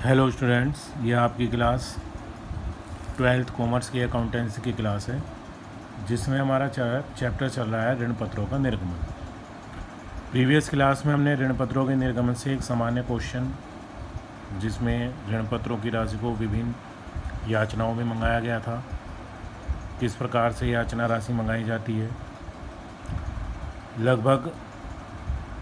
Hello students, ये आपकी class 12th commerce की अकाउंटेंसी की क्लास है जिसमें हमारा चैप्टर चल रहा है ऋण पत्रों का निर्गमन। प्रीवियस क्लास में हमने ऋण पत्रों के निर्गमन से एक सामान्य क्वेश्चन जिसमें ऋण पत्रों की राशि को विभिन्न याचनाओं में मंगाया गया था, किस प्रकार से याचना राशि मंगाई जाती है, लगभग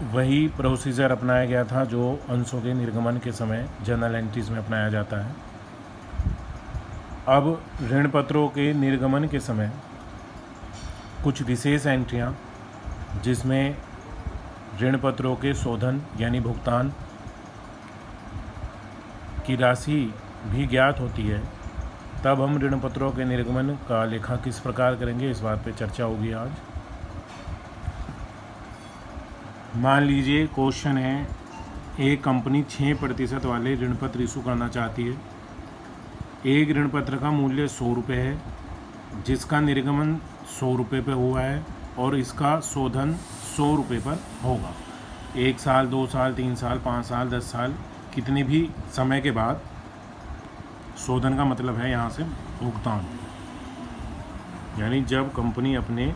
वही प्रोसीजर अपनाया गया था जो अंशों के निर्गमन के समय जर्नल एंट्रीज में अपनाया जाता है। अब ऋण पत्रों के निर्गमन के समय कुछ विशेष एंट्रियां जिसमें ऋण पत्रों के शोधन यानी भुगतान की राशि भी ज्ञात होती है, तब हम ऋण पत्रों के निर्गमन का लेखा किस प्रकार करेंगे इस बात पे चर्चा होगी आज। मान लीजिए क्वेश्चन है, एक कंपनी 6% वाले ऋण पत्र इशू करना चाहती है। एक ऋण पत्र का मूल्य 100 रुपये है जिसका निर्गमन 100 रुपये पर हुआ है और इसका शोधन 100 रुपये पर होगा। 1 साल, 2 साल, 3 साल, 5 साल, 10 साल, कितने भी समय के बाद शोधन का मतलब है यहाँ से भुगतान, यानी जब कंपनी अपने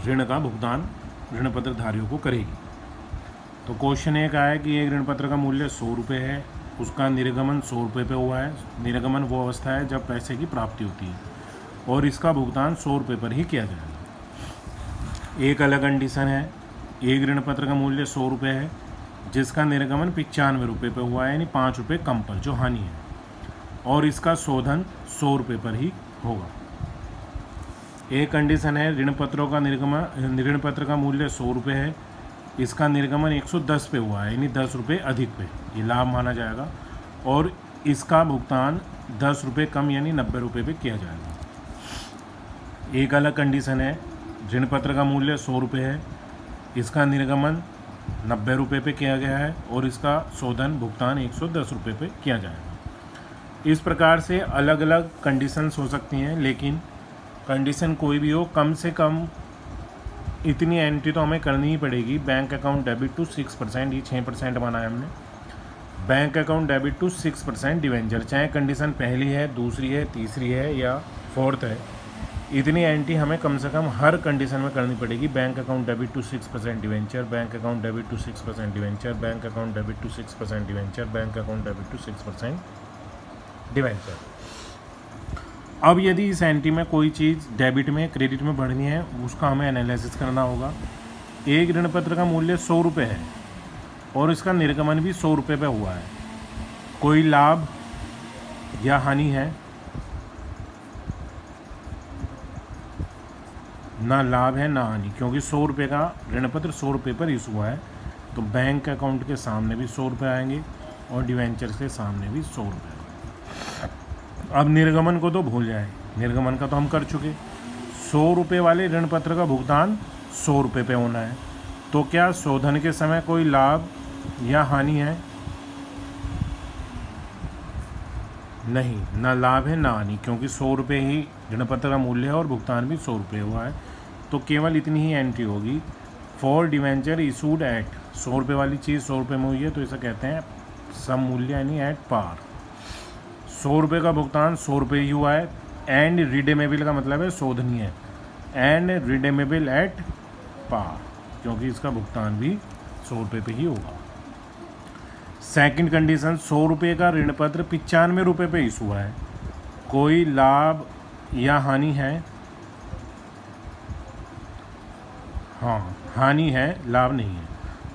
ऋण का भुगतान ऋण पत्र धारियों को करेगी। तो क्वेश्चन एक आया कि एक ऋण पत्र का मूल्य 100 रुपये है, उसका निर्गमन 100 रुपये पे हुआ है। निर्गमन वो अवस्था है जब पैसे की प्राप्ति होती है और इसका भुगतान 100 रुपये पर ही किया जाएगा। एक अलग कंडीशन है, एक ऋण पत्र का मूल्य 100 रुपये है जिसका निर्गमन 95 रुपये पर हुआ है, यानी 5 रुपये कम पर जो हानि है, और इसका शोधन 100 रुपये पर ही होगा। एक कंडीशन है, ऋण पत्रों का ऋण पत्र का मूल्य 100 रुपये है, इसका निर्गमन 110 पे हुआ है, यानी 10 रुपये अधिक पे, ये लाभ माना जाएगा, और इसका भुगतान 10 रुपये कम यानी 90 रुपये पे किया जाएगा। एक अलग कंडीशन है, ऋण पत्र का मूल्य 100 रुपये है, इसका निर्गमन 90 रुपये पे किया गया है और इसका शोधन भुगतान 110 रुपये पे किया जाएगा। इस प्रकार से अलग अलग कंडीशंस हो सकती हैं, लेकिन कंडीशन कोई भी हो, कम से कम इतनी एंट्री तो हमें करनी ही पड़ेगी। बैंक अकाउंट डेबिट टू 6%, ये 6% माना है हमने। Bank account debit to 6% debenture, चाहे कंडीशन पहली है, दूसरी है, तीसरी है या फोर्थ है, इतनी एंट्री हमें कम से कम हर कंडीशन में करनी पड़ेगी। Bank account debit to 6% debenture, bank account debit to 6% debenture, bank account debit to 6% debenture, bank account debit to 6% debenture. अब यदि इस एंट्री में कोई चीज़ डेबिट में क्रेडिट में बढ़नी है, उसका हमें एनालिसिस करना होगा। एक ऋण पत्र का मूल्य 100 रुपये है और इसका निर्गमन भी 100 रुपये पे हुआ है, कोई लाभ या हानि है? ना लाभ है ना हानि, क्योंकि 100 रुपये का ऋण पत्र 100 रुपये पर इशू हुआ है। तो बैंक अकाउंट के सामने भी 100 रुपये आएंगे और डिवेंचर के सामने भी 100 रुपये। अब निर्गमन को तो भूल जाए, निर्गमन का तो हम कर चुके। 100 रुपये वाले ऋण पत्र का भुगतान 100 रुपये पे होना है, तो क्या शोधन के समय कोई लाभ या हानि है? नहीं, ना लाभ है ना हानि, क्योंकि 100 रुपये ही ऋण पत्र का मूल्य है और भुगतान भी 100 रुपये हुआ है। तो केवल इतनी ही एंट्री होगी। फॉर डिवेंचर इशूड एट, 100 रुपये वाली चीज़ 100 रुपये में हुई है तो इसे कहते हैं सम मूल्य यानी एट पार। 100 रुपये का भुगतान 100 रुपये ही हुआ है। एंड रिडेमेबल का मतलब है शोधनीय, एंड रिडेमेबल एट पार, क्योंकि इसका भुगतान भी 100 रुपये पे ही होगा। सेकंड कंडीशन, 100 रुपये का ऋण पत्र 95 रुपये पे इशू हुआ है, कोई लाभ या हानि है? हाँ, हानि है, लाभ नहीं है।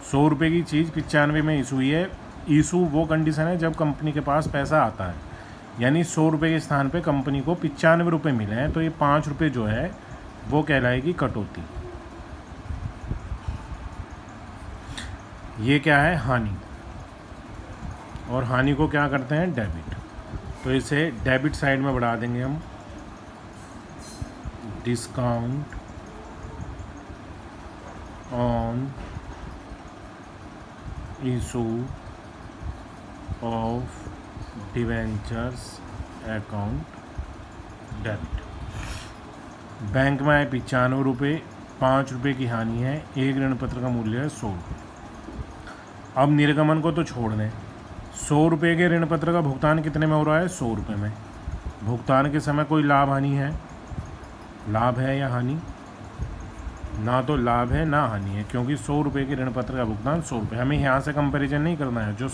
100 रुपये की चीज़ 95 में इशू हुई है। इशू वो कंडीशन है जब कंपनी के पास पैसा आता है, यानी 100 रुपये के स्थान पे कंपनी को 95 रुपये मिले हैं, तो ये 5 रुपये जो है वो कहलाएगी कटौती। ये क्या है? हानि। और हानि को क्या करते हैं? डेबिट। तो इसे डेबिट साइड में बढ़ा देंगे हम, discount on issue of debentures account debit. Bank में आए 95 रुपये, 5 रुपये की हानि है, एक ऋण पत्र का मूल्य है 100 रुपये। अब निर्गमन को तो छोड़ दें, 100 रुपये के ऋण पत्र का भुगतान कितने में हो रहा है? 100 रुपये में। भुगतान के समय कोई लाभ हानि है? लाभ है या हानि? ना तो लाभ है ना हानि है, क्योंकि 100 रुपये के ऋण पत्र का भुगतान 100 रुपये। हमें यहाँ से कंपैरिजन नहीं करना है, जो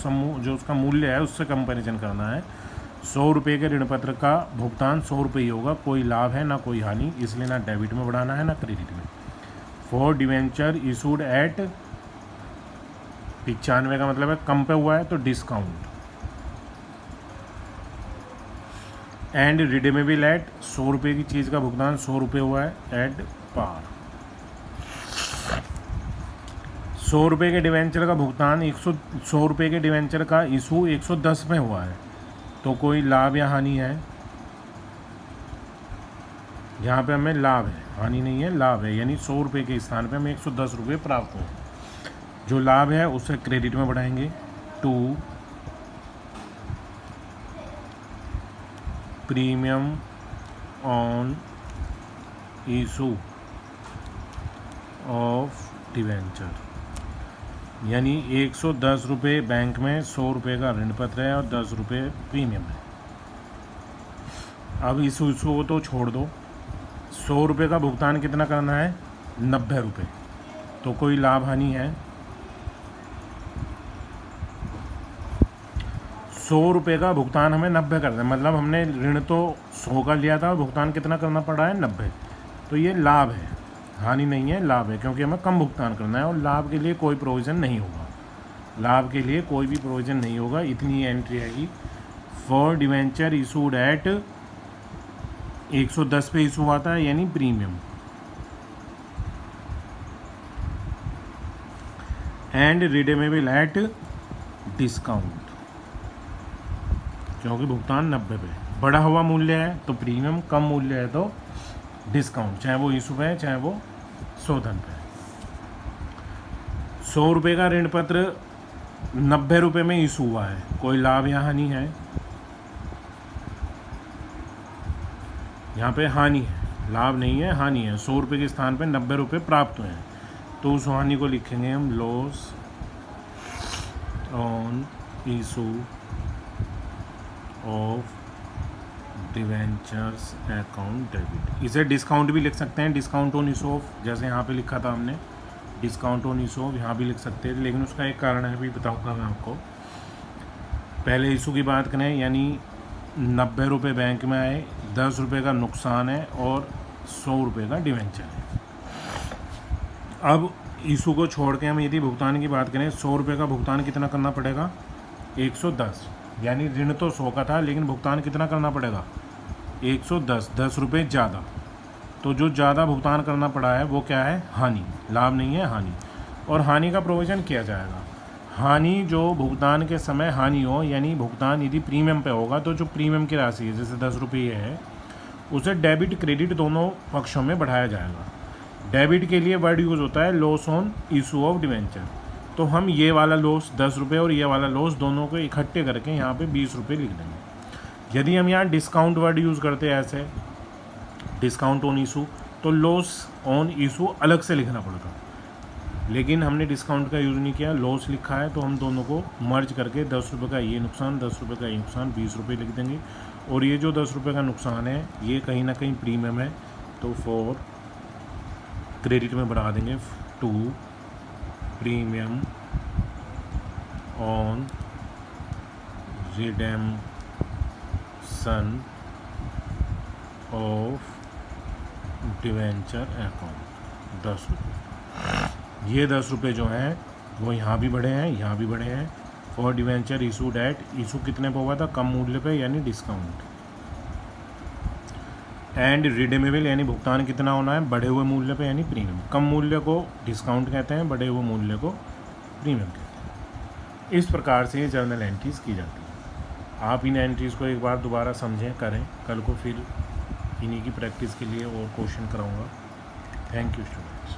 उसका मूल्य है उससे कंपैरिजन करना है। 100 रुपये के ऋण पत्र का भुगतान 100 रुपये ही होगा, कोई लाभ है ना कोई हानि, इसलिए ना डेबिट में बढ़ाना है ना क्रेडिट में। फॉर डिवेंचर इशूड एट 95 का मतलब है कम पे हुआ है तो डिस्काउंट। एंड रिडीमेबल एट 100 रुपये की चीज़ का भुगतान 100 रुपये हुआ है एट पार। 100 रुपये के डिवेंचर का भुगतान 100 रुपये के डिवेंचर का इशू 110 में हुआ है, तो कोई लाभ या हानि है? यहाँ पे हमें लाभ है, हानि नहीं है, लाभ है। यानी 100 रुपये के स्थान पे हमें 110 रुपये प्राप्त हुए। जो लाभ है उसे क्रेडिट में बढ़ाएंगे। 2 premium on issue of debenture, यानी 110 रुपये बैंक में 100 रुपये का ऋण पत्र है और 10 रुपये प्रीमियम है। अब इस इशू को तो छोड़ दो, 100 रुपये का भुगतान कितना करना है? 90 रुपये, तो कोई लाभ हानि है? 100 रुपये का भुगतान हमें 90 करना है, मतलब हमने ऋण तो 100 का लिया था, भुगतान कितना करना पड़ा है? 90। तो ये लाभ है, हानि नहीं है, लाभ है, क्योंकि हमें कम भुगतान करना है और लाभ के लिए कोई प्रोविज़न नहीं होगा। लाभ के लिए कोई भी प्रोविज़न नहीं होगा, इतनी एंट्री आएगी। फॉर डिवेंचर इशूड एट 110 पे इशू आता है, यानी premium. And redeemable at discount, क्योंकि भुगतान 90 पे। बढ़ा हुआ मूल्य है तो प्रीमियम, कम मूल्य है तो डिस्काउंट, चाहे वो इशू पे है चाहे वो शोधन पे। 100 रुपये का ऋण पत्र 90 रुपये में इशू हुआ है, कोई लाभ या हानि है? यहाँ पे हानि है, लाभ नहीं है, हानि है। 100 रुपये के स्थान पे 90 रुपये प्राप्त हुए हैं, तो उस हानि को लिखेंगे हम loss on issue of debentures account debit. इसे डिस्काउंट भी लिख सकते हैं, डिस्काउंट ऑन इशू ऑफ, जैसे यहाँ पे लिखा था हमने डिस्काउंट ऑन इशू ऑफ, यहाँ भी लिख सकते हैं, लेकिन उसका एक कारण है, भी बताऊँगा मैं आपको। पहले इशू की बात करें, यानी 90 रुपये बैंक में आए, 10 रुपये का नुकसान है और 100 रुपये का डिवेंचर है। अब इशू को छोड़ के हम यदि भुगतान की बात करें, 100 रुपये का भुगतान कितना करना पड़ेगा? 110, यानी ऋण तो 100 का था लेकिन भुगतान कितना करना पड़ेगा? 110, 10 रुपये ज़्यादा। तो जो ज़्यादा भुगतान करना पड़ा है वो क्या है? हानि, लाभ नहीं है, हानि। और हानि का प्रोविज़न किया जाएगा। हानि जो भुगतान के समय हानि हो, यानी भुगतान यदि प्रीमियम पे होगा तो जो प्रीमियम की राशि है, जैसे 10 रुपये है, उसे डेबिट क्रेडिट दोनों पक्षों में बढ़ाया जाएगा। डेबिट के लिए वर्ड यूज़ होता है loss on issue of debenture, तो हम ये वाला लॉस 10 रुपये और ये वाला लॉस दोनों को इकट्ठे करके यहाँ पे 20 रुपये लिख देंगे। यदि हम यहाँ डिस्काउंट वर्ड यूज़ करते हैं ऐसे, डिस्काउंट ऑन इशू, तो लॉस ऑन इशू अलग से लिखना पड़ता, लेकिन हमने डिस्काउंट का यूज़ नहीं किया, लॉस लिखा है, तो हम दोनों को मर्ज करके 10 रुपये का ये नुकसान, 10 रुपये का ये नुकसान, 20 रुपये लिख देंगे। और ये जो 10 रुपये का नुकसान है ये कहीं ना कहीं प्रीमियम है, तो फॉर क्रेडिट में बढ़ा देंगे 2 premium on redemption of debenture account 10 रुपये। ये 10 रुपये जो हैं वो यहाँ भी बढ़े हैं, यहाँ भी बढ़े हैं। For debenture issued at, issue कितने पे हुआ था? कम मूल्य पे, यानी डिस्काउंट। एंड रिडीमेबल, यानी भुगतान कितना होना है? बढ़े हुए मूल्य पे, यानी प्रीमियम। कम मूल्य को डिस्काउंट कहते हैं, बढ़े हुए मूल्य को प्रीमियम कहते हैं। इस प्रकार से ये जर्नल एंट्रीज़ की जाती है। आप इन एंट्रीज़ को एक बार दोबारा समझें, करें। कल को फिर इन्हीं की प्रैक्टिस के लिए और क्वेश्चन कराऊंगा। Thank you students.